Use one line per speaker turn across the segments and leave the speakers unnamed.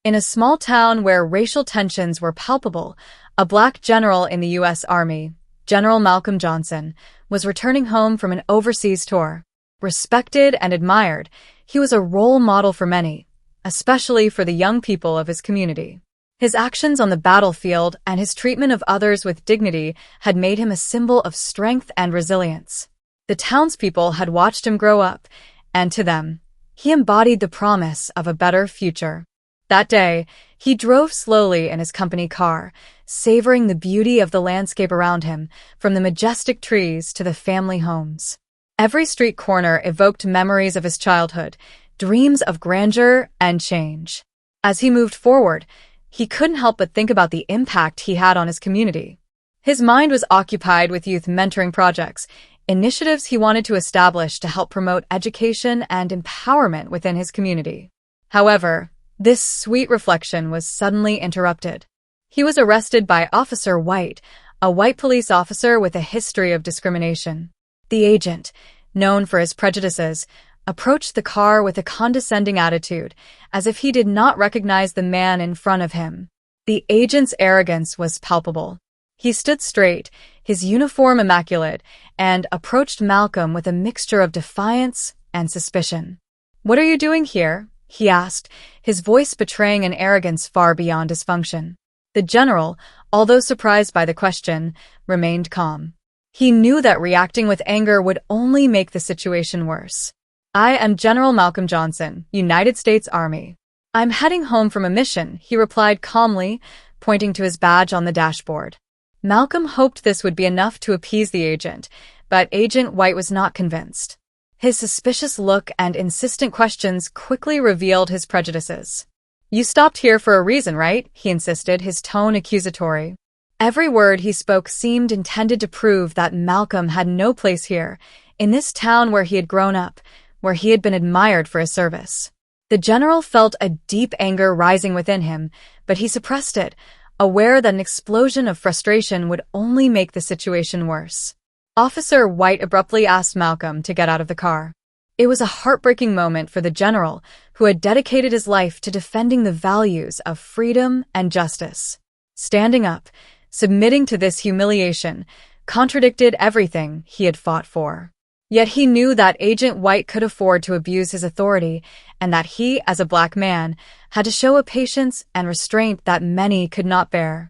In a small town where racial tensions were palpable, a black general in the U.S. Army, General Malcolm Johnson, was returning home from an overseas tour. Respected and admired, he was a role model for many, especially for the young people of his community. His actions on the battlefield and his treatment of others with dignity had made him a symbol of strength and resilience. The townspeople had watched him grow up, and to them, he embodied the promise of a better future. That day, he drove slowly in his company car, savoring the beauty of the landscape around him, from the majestic trees to the family homes. Every street corner evoked memories of his childhood, dreams of grandeur and change. As he moved forward, he couldn't help but think about the impact he had on his community. His mind was occupied with youth mentoring projects, initiatives he wanted to establish to help promote education and empowerment within his community. However, this sweet reflection was suddenly interrupted. He was arrested by Officer White, a white police officer with a history of discrimination. The agent, known for his prejudices, approached the car with a condescending attitude, as if he did not recognize the man in front of him. The agent's arrogance was palpable. He stood straight, his uniform immaculate, and approached Malcolm with a mixture of defiance and suspicion. "What are you doing here?" he asked, his voice betraying an arrogance far beyond his function. The general, although surprised by the question, remained calm. He knew that reacting with anger would only make the situation worse. "I am General Malcolm Johnson, United States Army. I'm heading home from a mission," he replied calmly, pointing to his badge on the dashboard. Malcolm hoped this would be enough to appease the agent, but Agent White was not convinced. His suspicious look and insistent questions quickly revealed his prejudices. "You stopped here for a reason, right?" he insisted, his tone accusatory. Every word he spoke seemed intended to prove that Malcolm had no place here, in this town where he had grown up, where he had been admired for his service. The general felt a deep anger rising within him, but he suppressed it, aware that an explosion of frustration would only make the situation worse. Officer White abruptly asked Malcolm to get out of the car. It was a heartbreaking moment for the general, who had dedicated his life to defending the values of freedom and justice. Standing up, submitting to this humiliation, contradicted everything he had fought for. Yet he knew that Agent White could afford to abuse his authority, and that he, as a black man, had to show a patience and restraint that many could not bear.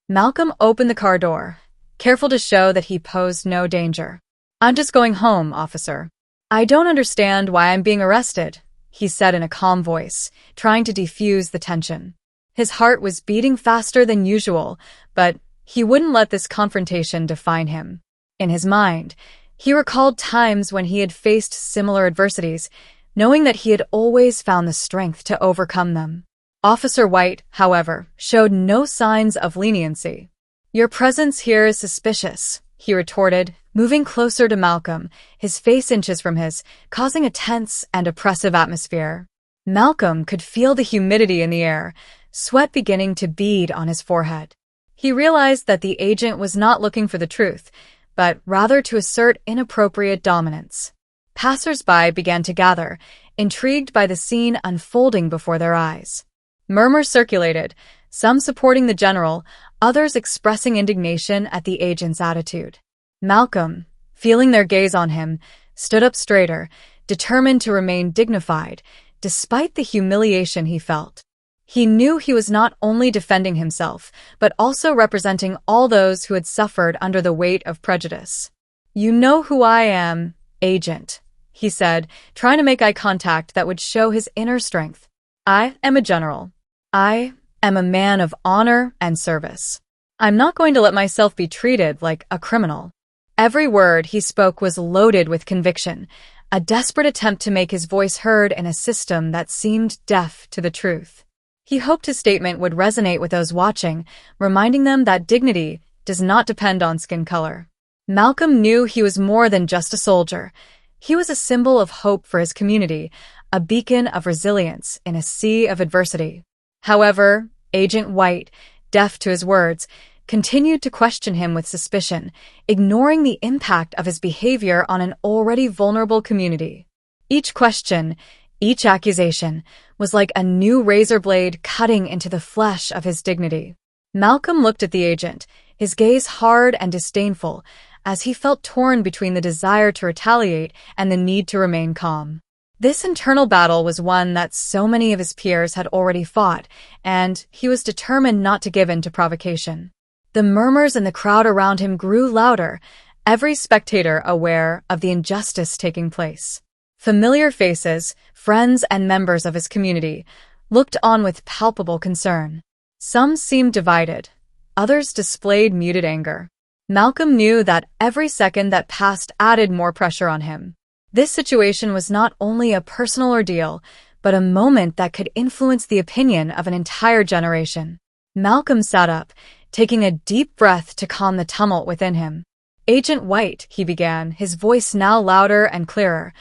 Malcolm opened the car door, careful to show that he posed no danger. "I'm just going home, officer. I don't understand why I'm being arrested," he said in a calm voice, trying to defuse the tension. His heart was beating faster than usual, but he wouldn't let this confrontation define him. In his mind, he recalled times when he had faced similar adversities, knowing that he had always found the strength to overcome them. Officer White, however, showed no signs of leniency. "Your presence here is suspicious," he retorted, moving closer to Malcolm, his face inches from his, causing a tense and oppressive atmosphere. Malcolm could feel the humidity in the air, sweat beginning to bead on his forehead. He realized that the agent was not looking for the truth, but rather to assert inappropriate dominance. Passers-by began to gather, intrigued by the scene unfolding before their eyes. Murmurs circulated, some supporting the general, others expressing indignation at the agent's attitude. Malcolm, feeling their gaze on him, stood up straighter, determined to remain dignified, despite the humiliation he felt. He knew he was not only defending himself, but also representing all those who had suffered under the weight of prejudice. "You know who I am, Agent," he said, trying to make eye contact that would show his inner strength. "I am a general. I am a man of honor and service. I'm not going to let myself be treated like a criminal." Every word he spoke was loaded with conviction, a desperate attempt to make his voice heard in a system that seemed deaf to the truth. He hoped his statement would resonate with those watching, reminding them that dignity does not depend on skin color. Malcolm knew he was more than just a soldier. He was a symbol of hope for his community, a beacon of resilience in a sea of adversity. However, Agent White, deaf to his words, continued to question him with suspicion, ignoring the impact of his behavior on an already vulnerable community. Each question, each accusation, was like a new razor blade cutting into the flesh of his dignity. Malcolm looked at the agent, his gaze hard and disdainful, as he felt torn between the desire to retaliate and the need to remain calm. This internal battle was one that so many of his peers had already fought, and he was determined not to give in to provocation. The murmurs in the crowd around him grew louder, every spectator aware of the injustice taking place. Familiar faces, friends and members of his community, looked on with palpable concern. Some seemed divided, others displayed muted anger. Malcolm knew that every second that passed added more pressure on him. This situation was not only a personal ordeal, but a moment that could influence the opinion of an entire generation. Malcolm sat up, taking a deep breath to calm the tumult within him. "Agent White," he began, his voice now louder and clearer,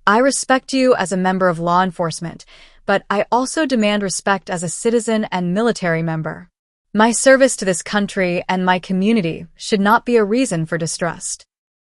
"I respect you as a member of law enforcement, but I also demand respect as a citizen and military member. My service to this country and my community should not be a reason for distrust."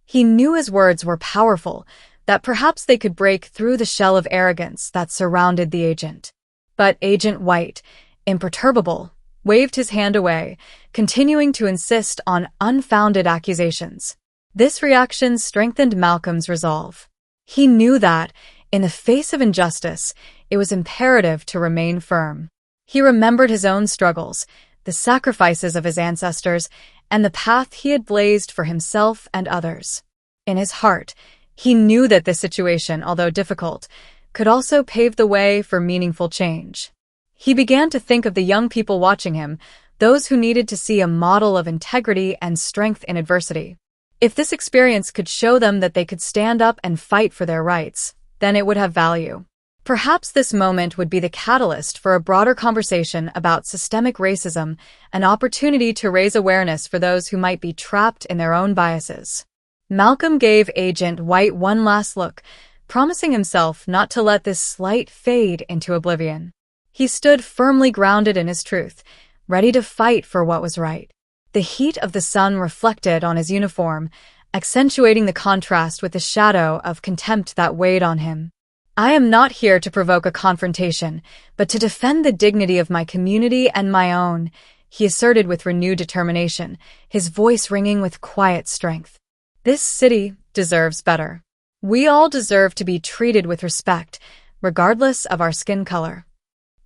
He knew his words were powerful, that perhaps they could break through the shell of arrogance that surrounded the agent. But Agent White, imperturbable, waved his hand away, continuing to insist on unfounded accusations. This reaction strengthened Malcolm's resolve. He knew that, in the face of injustice, it was imperative to remain firm. He remembered his own struggles, the sacrifices of his ancestors, and the path he had blazed for himself and others. In his heart, he knew that this situation, although difficult, could also pave the way for meaningful change. He began to think of the young people watching him, those who needed to see a model of integrity and strength in adversity. If this experience could show them that they could stand up and fight for their rights, then it would have value. Perhaps this moment would be the catalyst for a broader conversation about systemic racism, an opportunity to raise awareness for those who might be trapped in their own biases. Malcolm gave Agent White one last look, promising himself not to let this slight fade into oblivion. He stood firmly grounded in his truth, ready to fight for what was right. The heat of the sun reflected on his uniform, accentuating the contrast with the shadow of contempt that weighed on him. "I am not here to provoke a confrontation, but to defend the dignity of my community and my own," he asserted with renewed determination, his voice ringing with quiet strength. "This city deserves better. We all deserve to be treated with respect, regardless of our skin color."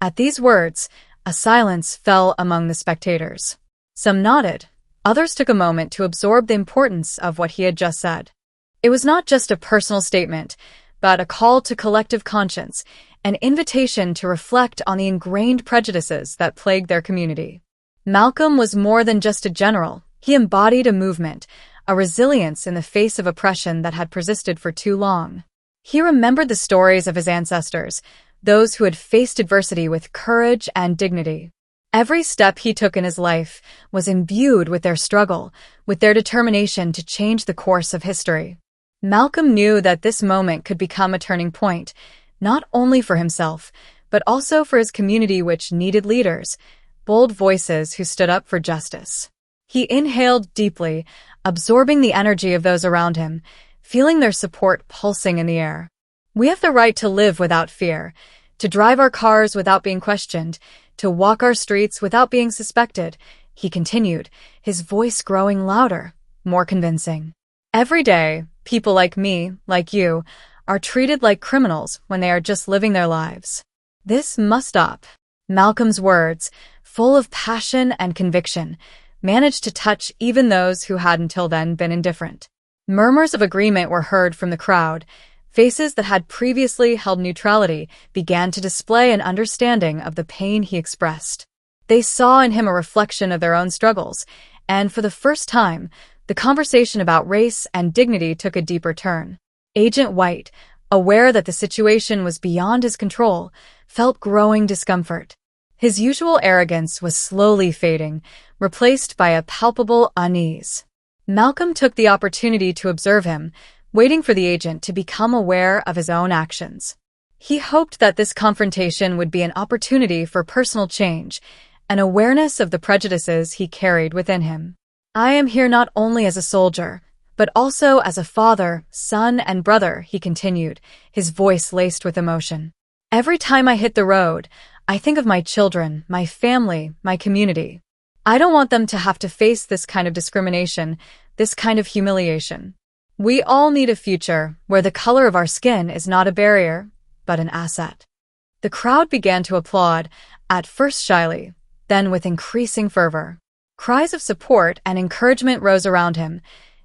At these words, a silence fell among the spectators. Some nodded, others took a moment to absorb the importance of what he had just said. It was not just a personal statement, but a call to collective conscience, an invitation to reflect on the ingrained prejudices that plagued their community. Malcolm was more than just a general. He embodied a movement, a resilience in the face of oppression that had persisted for too long. He remembered the stories of his ancestors, those who had faced adversity with courage and dignity. Every step he took in his life was imbued with their struggle, with their determination to change the course of history. Malcolm knew that this moment could become a turning point, not only for himself, but also for his community, which needed leaders, bold voices who stood up for justice. He inhaled deeply, absorbing the energy of those around him, feeling their support pulsing in the air. "We have the right to live without fear, to drive our cars without being questioned, to walk our streets without being suspected," he continued, his voice growing louder, more convincing. "Every day, people like me, like you, are treated like criminals when they are just living their lives. This must stop." Malcolm's words, full of passion and conviction, managed to touch even those who had until then been indifferent. Murmurs of agreement were heard from the crowd. Faces that had previously held neutrality began to display an understanding of the pain he expressed. They saw in him a reflection of their own struggles, and for the first time, the conversation about race and dignity took a deeper turn. Agent White, aware that the situation was beyond his control, felt growing discomfort. His usual arrogance was slowly fading, replaced by a palpable unease. Malcolm took the opportunity to observe him, waiting for the agent to become aware of his own actions. He hoped that this confrontation would be an opportunity for personal change, an awareness of the prejudices he carried within him. "I am here not only as a soldier, but also as a father, son, and brother," he continued, his voice laced with emotion. Every time I hit the road, I think of my children, my family, my community. I don't want them to have to face this kind of discrimination, this kind of humiliation. We all need a future where the color of our skin is not a barrier, but an asset. The crowd began to applaud, at first shyly, then with increasing fervor. Cries of support and encouragement rose around him,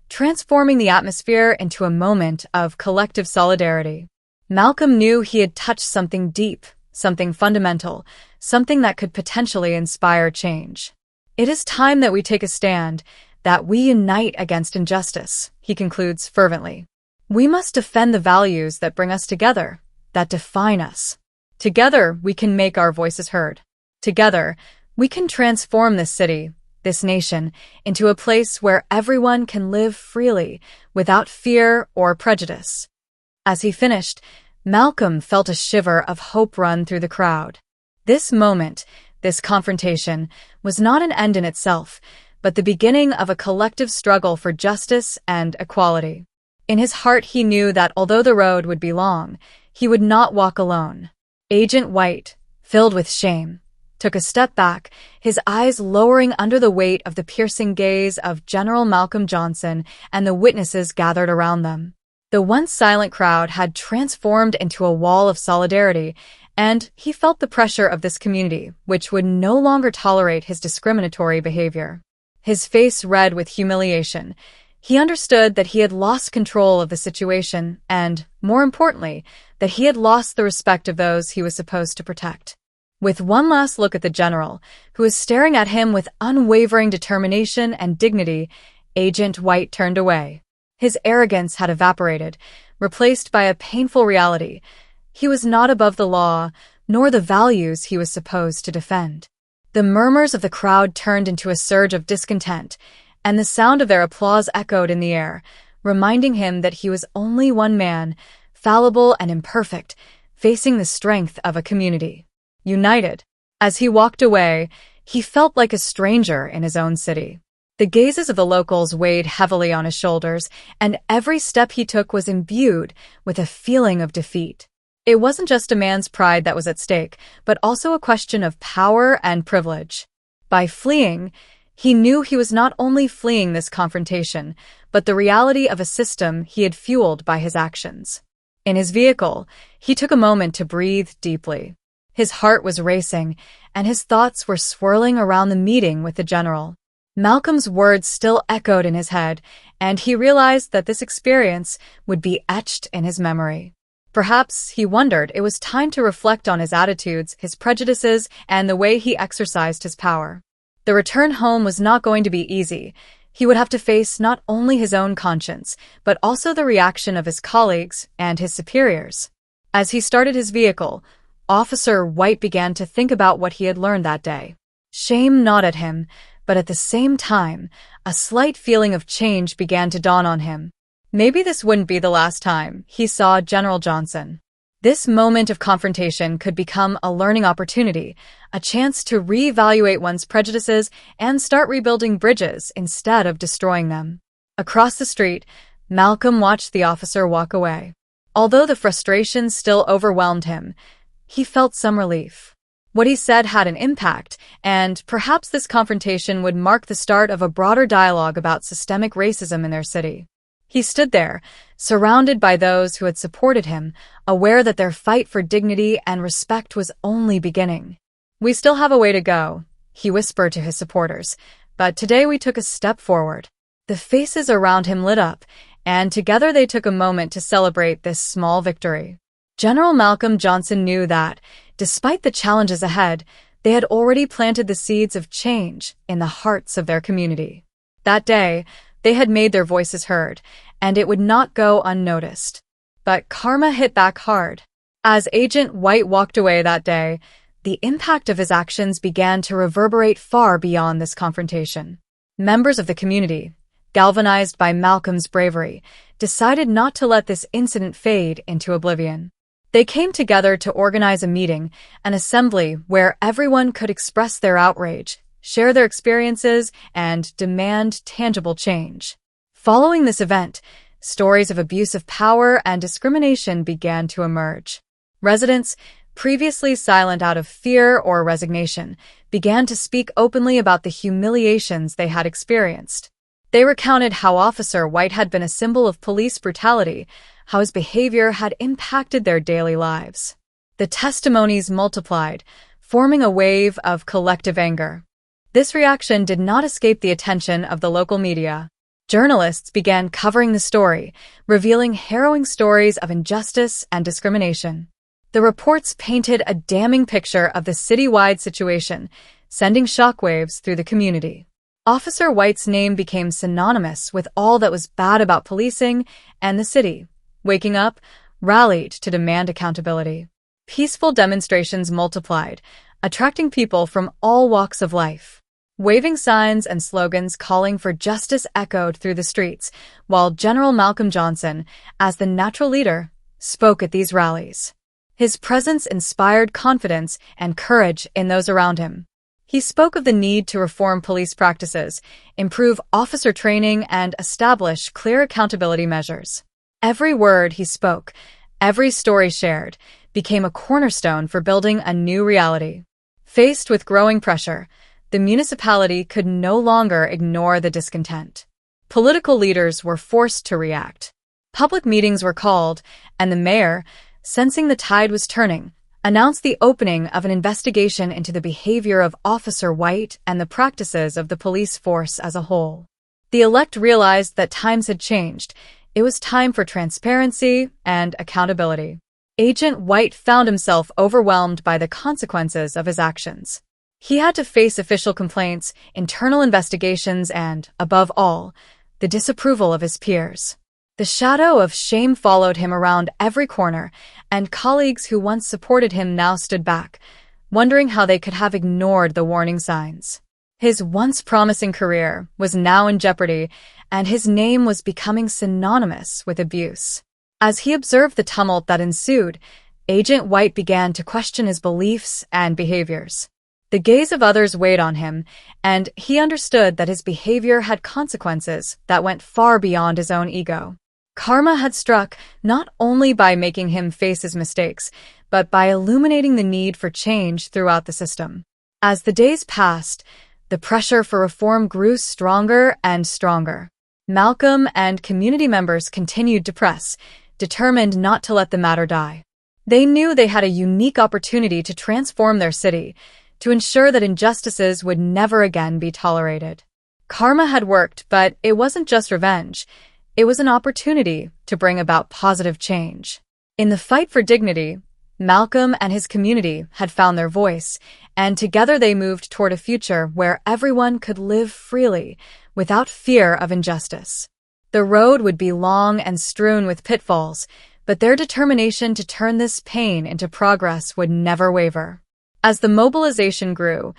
transforming the atmosphere into a moment of collective solidarity. Malcolm knew he had touched something deep, something fundamental, something that could potentially inspire change. It is time that we take a stand, that we unite against injustice, he concludes fervently. We must defend the values that bring us together, that define us. Together, we can make our voices heard. Together, we can transform this city, this nation, into a place where everyone can live freely, without fear or prejudice. As he finished, Malcolm felt a shiver of hope run through the crowd. This moment, this confrontation, was not an end in itself, but the beginning of a collective struggle for justice and equality. In his heart he knew that although the road would be long, he would not walk alone. Agent White, filled with shame, took a step back, his eyes lowering under the weight of the piercing gaze of General Malcolm Johnson and the witnesses gathered around them. The once silent crowd had transformed into a wall of solidarity, and he felt the pressure of this community, which would no longer tolerate his discriminatory behavior. His face red with humiliation, he understood that he had lost control of the situation and, more importantly, that he had lost the respect of those he was supposed to protect. With one last look at the general, who was staring at him with unwavering determination and dignity, Agent White turned away. His arrogance had evaporated, replaced by a painful reality. He was not above the law, nor the values he was supposed to defend. The murmurs of the crowd turned into a surge of discontent, and the sound of their applause echoed in the air, reminding him that he was only one man, fallible and imperfect, facing the strength of a community. United. As he walked away, he felt like a stranger in his own city. The gazes of the locals weighed heavily on his shoulders, and every step he took was imbued with a feeling of defeat. It wasn't just a man's pride that was at stake, but also a question of power and privilege. By fleeing, he knew he was not only fleeing this confrontation, but the reality of a system he had fueled by his actions. In his vehicle, he took a moment to breathe deeply. His heart was racing, and his thoughts were swirling around the meeting with the general. Malcolm's words still echoed in his head, and he realized that this experience would be etched in his memory. Perhaps, he wondered, it was time to reflect on his attitudes, his prejudices, and the way he exercised his power. The return home was not going to be easy. He would have to face not only his own conscience, but also the reaction of his colleagues and his superiors. As he started his vehicle, Officer White began to think about what he had learned that day. Shame gnawed at him, but at the same time, a slight feeling of change began to dawn on him. Maybe this wouldn't be the last time he saw General Johnson. This moment of confrontation could become a learning opportunity, a chance to reevaluate one's prejudices and start rebuilding bridges instead of destroying them. Across the street, Malcolm watched the officer walk away. Although the frustration still overwhelmed him, he felt some relief. What he said had an impact, and perhaps this confrontation would mark the start of a broader dialogue about systemic racism in their city. He stood there, surrounded by those who had supported him, aware that their fight for dignity and respect was only beginning. "We still have a way to go," he whispered to his supporters, "but today we took a step forward." The faces around him lit up, and together they took a moment to celebrate this small victory. General Malcolm Johnson knew that, despite the challenges ahead, they had already planted the seeds of change in the hearts of their community. That day, they had made their voices heard, and it would not go unnoticed. But karma hit back hard. As Agent White walked away that day, the impact of his actions began to reverberate far beyond this confrontation. Members of the community, galvanized by Malcolm's bravery, decided not to let this incident fade into oblivion. They came together to organize a meeting, an assembly where everyone could express their outrage, share their experiences, and demand tangible change. Following this event, stories of abuse of power and discrimination began to emerge. Residents, previously silent out of fear or resignation, began to speak openly about the humiliations they had experienced. They recounted how Officer White had been a symbol of police brutality, how his behavior had impacted their daily lives. The testimonies multiplied, forming a wave of collective anger. This reaction did not escape the attention of the local media. Journalists began covering the story, revealing harrowing stories of injustice and discrimination. The reports painted a damning picture of the citywide situation, sending shockwaves through the community. Officer White's name became synonymous with all that was bad about policing, and the city, waking up, rallied to demand accountability. Peaceful demonstrations multiplied, attracting people from all walks of life. Waving signs and slogans calling for justice echoed through the streets, while General Malcolm Johnson, as the natural leader, spoke at these rallies. His presence inspired confidence and courage in those around him. He spoke of the need to reform police practices, improve officer training, and establish clear accountability measures. Every word he spoke, every story shared, became a cornerstone for building a new reality. Faced with growing pressure, the municipality could no longer ignore the discontent. Political leaders were forced to react. Public meetings were called, and the mayor, sensing the tide was turning, announced the opening of an investigation into the behavior of Officer White and the practices of the police force as a whole. The elect realized that times had changed. It was time for transparency and accountability. Agent White found himself overwhelmed by the consequences of his actions. He had to face official complaints, internal investigations, and, above all, the disapproval of his peers. The shadow of shame followed him around every corner, and colleagues who once supported him now stood back, wondering how they could have ignored the warning signs. His once promising career was now in jeopardy, and his name was becoming synonymous with abuse. As he observed the tumult that ensued, Agent White began to question his beliefs and behaviors. The gaze of others weighed on him, and he understood that his behavior had consequences that went far beyond his own ego. Karma had struck not only by making him face his mistakes, but by illuminating the need for change throughout the system. As the days passed, the pressure for reform grew stronger and stronger. Malcolm and community members continued to press, determined not to let the matter die. They knew they had a unique opportunity to transform their city, to ensure that injustices would never again be tolerated. Karma had worked, but it wasn't just revenge. It was an opportunity to bring about positive change. In the fight for dignity, Malcolm and his community had found their voice, and together they moved toward a future where everyone could live freely, without fear of injustice. The road would be long and strewn with pitfalls, but their determination to turn this pain into progress would never waver. As the mobilization grew,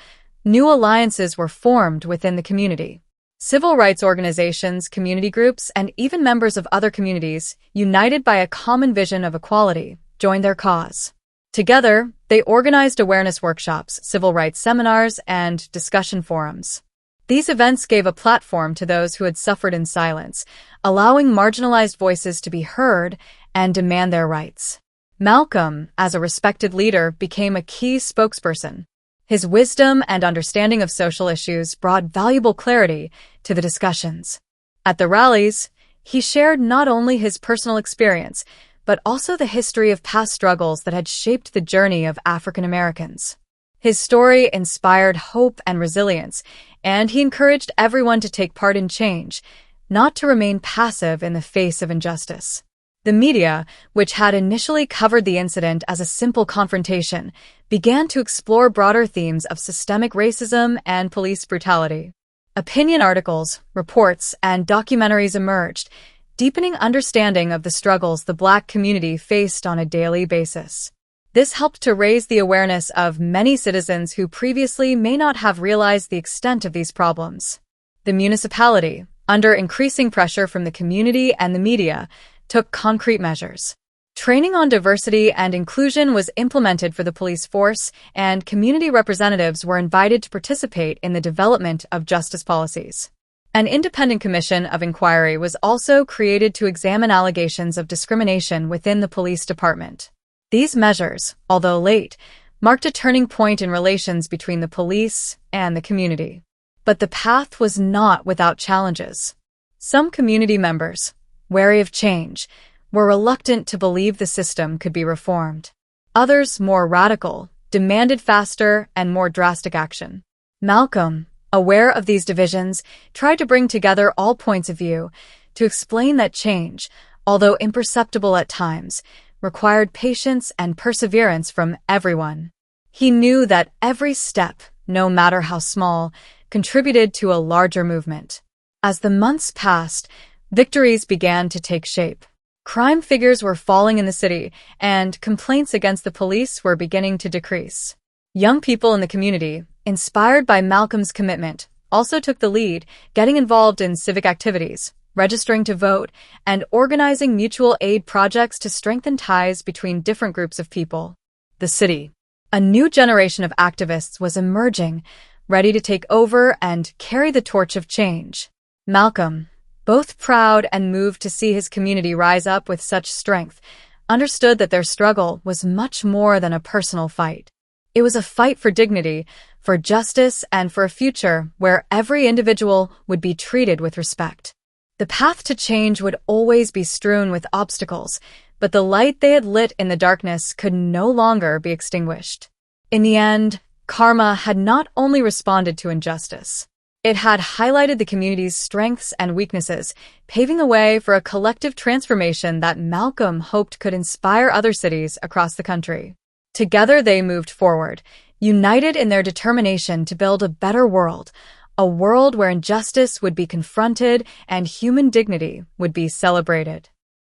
new alliances were formed within the community. Civil rights organizations, community groups, and even members of other communities, united by a common vision of equality, joined their cause. Together, they organized awareness workshops, civil rights seminars, and discussion forums. These events gave a platform to those who had suffered in silence, allowing marginalized voices to be heard and demand their rights. Malcolm, as a respected leader, became a key spokesperson. His wisdom and understanding of social issues brought valuable clarity to the discussions. At the rallies, he shared not only his personal experience, but also the history of past struggles that had shaped the journey of African Americans. His story inspired hope and resilience, and he encouraged everyone to take part in change, not to remain passive in the face of injustice. The media, which had initially covered the incident as a simple confrontation, began to explore broader themes of systemic racism and police brutality. Opinion articles, reports, and documentaries emerged, deepening understanding of the struggles the Black community faced on a daily basis. This helped to raise the awareness of many citizens who previously may not have realized the extent of these problems. The municipality, under increasing pressure from the community and the media, took concrete measures. Training on diversity and inclusion was implemented for the police force, and community representatives were invited to participate in the development of justice policies. An independent commission of inquiry was also created to examine allegations of discrimination within the police department. These measures, although late, marked a turning point in relations between the police and the community. But the path was not without challenges. Some community members, wary of change, were reluctant to believe the system could be reformed. Others, more radical, demanded faster and more drastic action. Malcolm, aware of these divisions, tried to bring together all points of view to explain that change, although imperceptible at times, required patience and perseverance from everyone. He knew that every step, no matter how small, contributed to a larger movement. As the months passed, victories began to take shape. Crime figures were falling in the city, and complaints against the police were beginning to decrease. Young people in the community, inspired by Malcolm's commitment, also took the lead, getting involved in civic activities, registering to vote, and organizing mutual aid projects to strengthen ties between different groups of people. The city. A new generation of activists was emerging, ready to take over and carry the torch of change. Malcolm, both proud and moved to see his community rise up with such strength, understood that their struggle was much more than a personal fight. It was a fight for dignity, for justice, and for a future where every individual would be treated with respect. The path to change would always be strewn with obstacles, but the light they had lit in the darkness could no longer be extinguished. In the end, karma had not only responded to injustice. It had highlighted the community's strengths and weaknesses, paving the way for a collective transformation that Malcolm hoped could inspire other cities across the country. Together they moved forward, united in their determination to build a better world, a world where injustice would be confronted and human dignity would be celebrated.